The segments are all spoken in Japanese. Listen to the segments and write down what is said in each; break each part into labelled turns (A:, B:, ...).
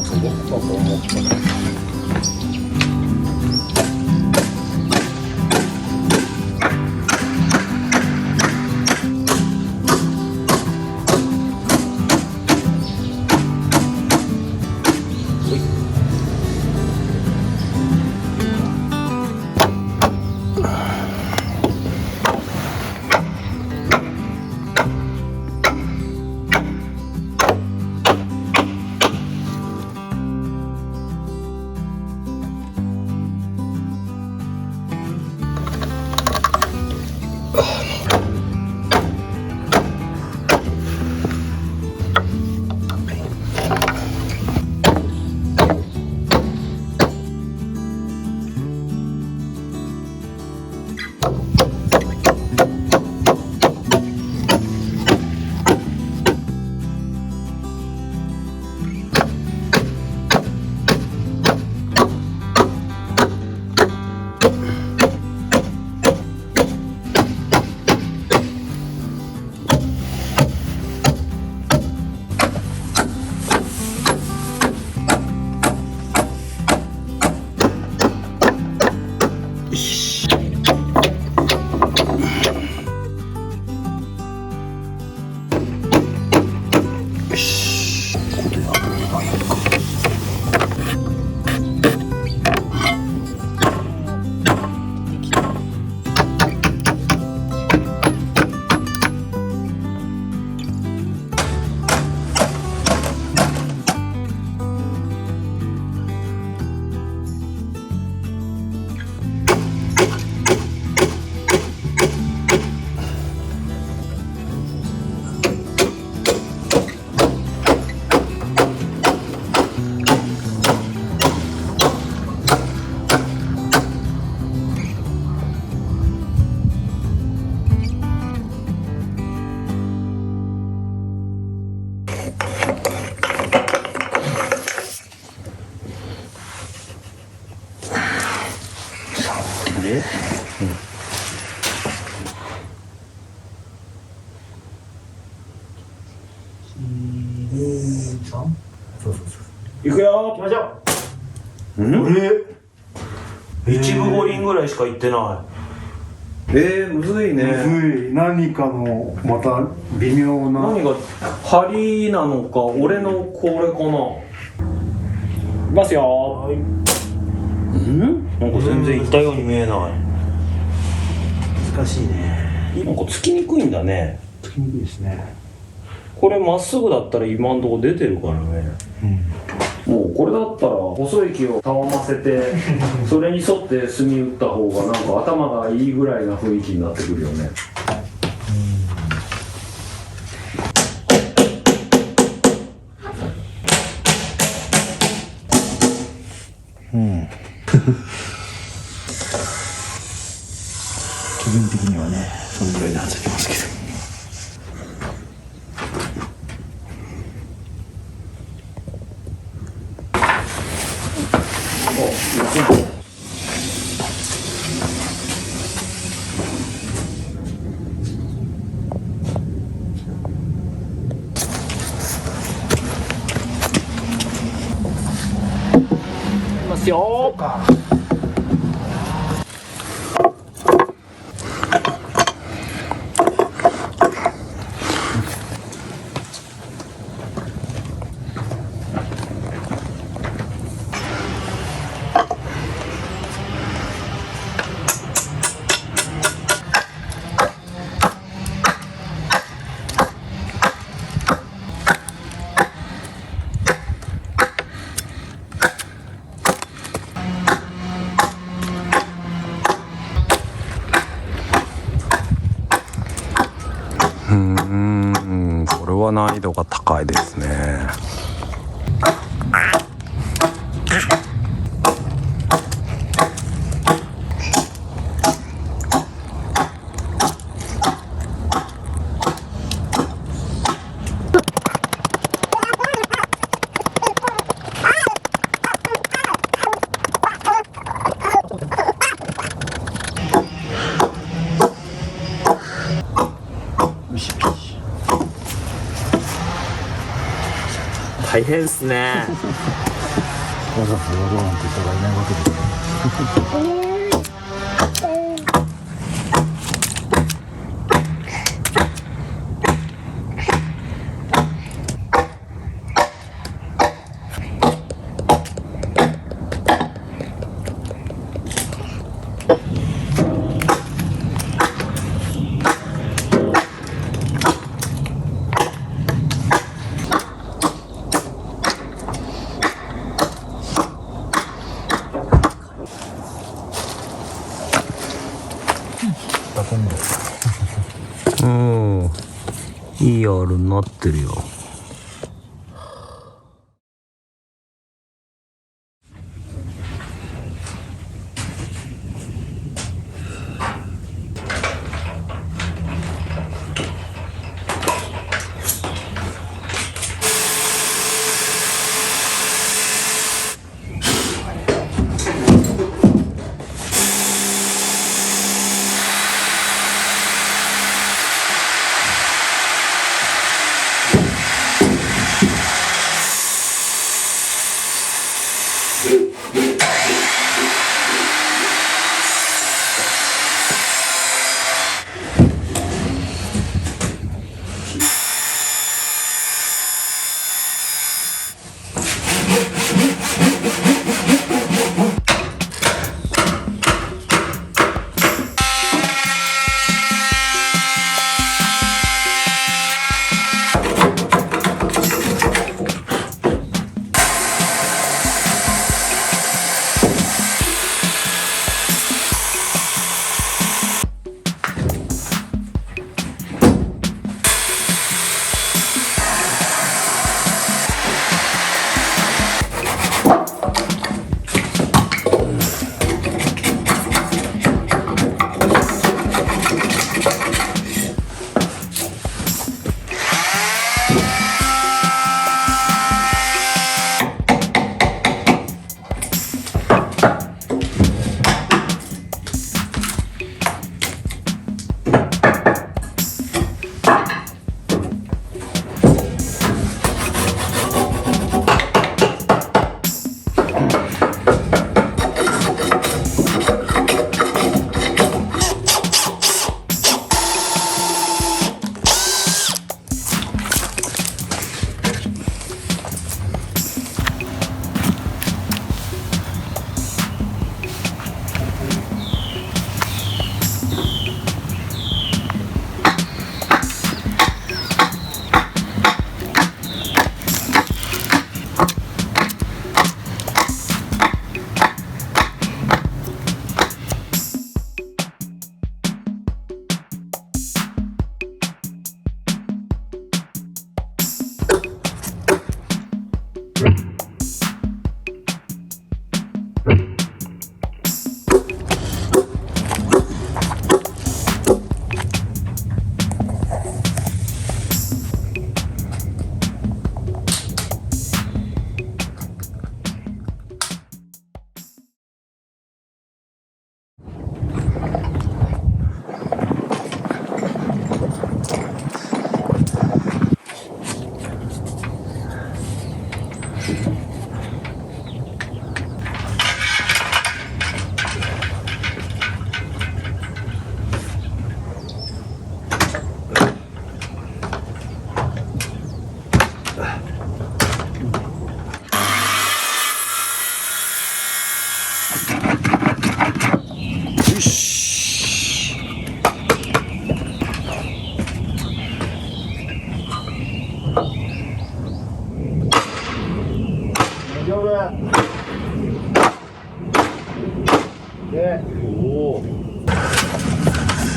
A: そうそう思って
B: で、
A: そう
B: いくよ。
A: 行きましょう。
B: 一部五輪ぐらいしか行ってない。むずいね。
A: むずい。何かのまた微妙な。
B: 何が針なのか、俺のこれかな。いきますよ。なんか全然行ったように見えない。
A: 難しいね。
B: なんかつきにくいんだね。
A: つきにくいですね。
B: これまっすぐだったら今んとこ出てるからね。もうこれだったら細い木をたわませてそれに沿って墨打った方がなんか頭がいいぐらいな雰囲気になってくるよね。
A: 気分的にはね、そのぐらいで弾けますけど。
B: いきますよ。
C: これは難易度が高いですね。
B: 大変っすね。
A: わざわざやろうなんて人がいないわけですね。
B: うん、いい夜になってるよ。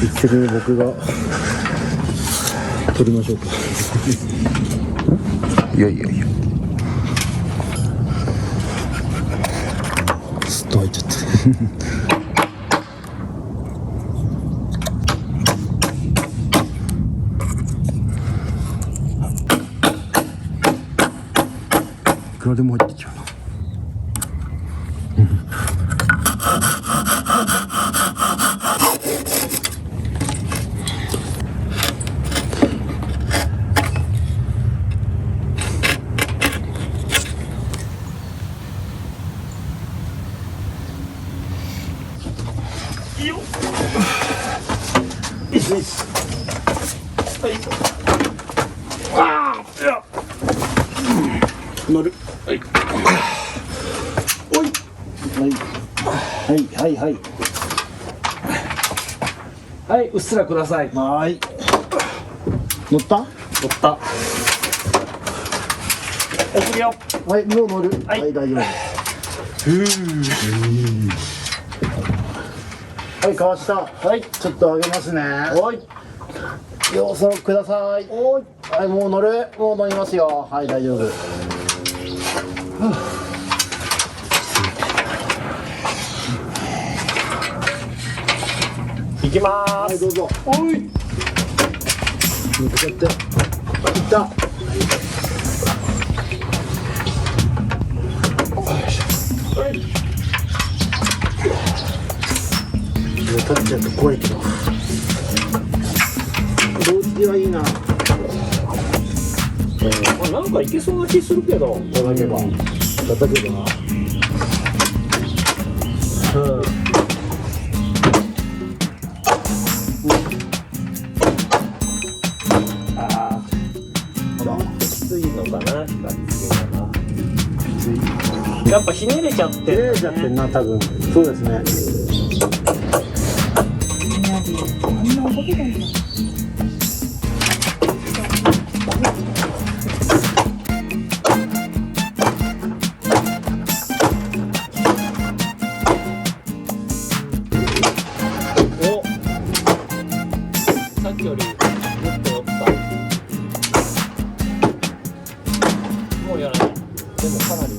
A: 一石に僕が取りましょうか。
C: いやいやいや。
A: すっと入っちゃって。いくらでも入ってきちゃうな。よし。はい。ああ、いや。乗る。はい。おい。はい。はいはいはい。はい、うっすらください。はい。乗った？
B: 乗った。送るよ。
A: はい、もう乗る。
B: はい
A: はい、大丈夫。はい、かわした。はい、ちょっと上げますね。はい。よそろください。おい。はい、もう乗る。もう乗りますよ。はい、大丈夫。
B: 行きまーす。
A: はい、どうぞ。おい。向かって。いった。はい。立っちゃうと怖いけど。同時ではいいな。
B: まあ、なんかいけそうな気するけど、叩けば。
A: 叩けば。
B: きついのかな、光つけかな。やっぱひねれちゃって
A: 切れちゃってんな、多分。そうですね。
B: お、さっきよりもっと寄った。もうやらない。でもかなり。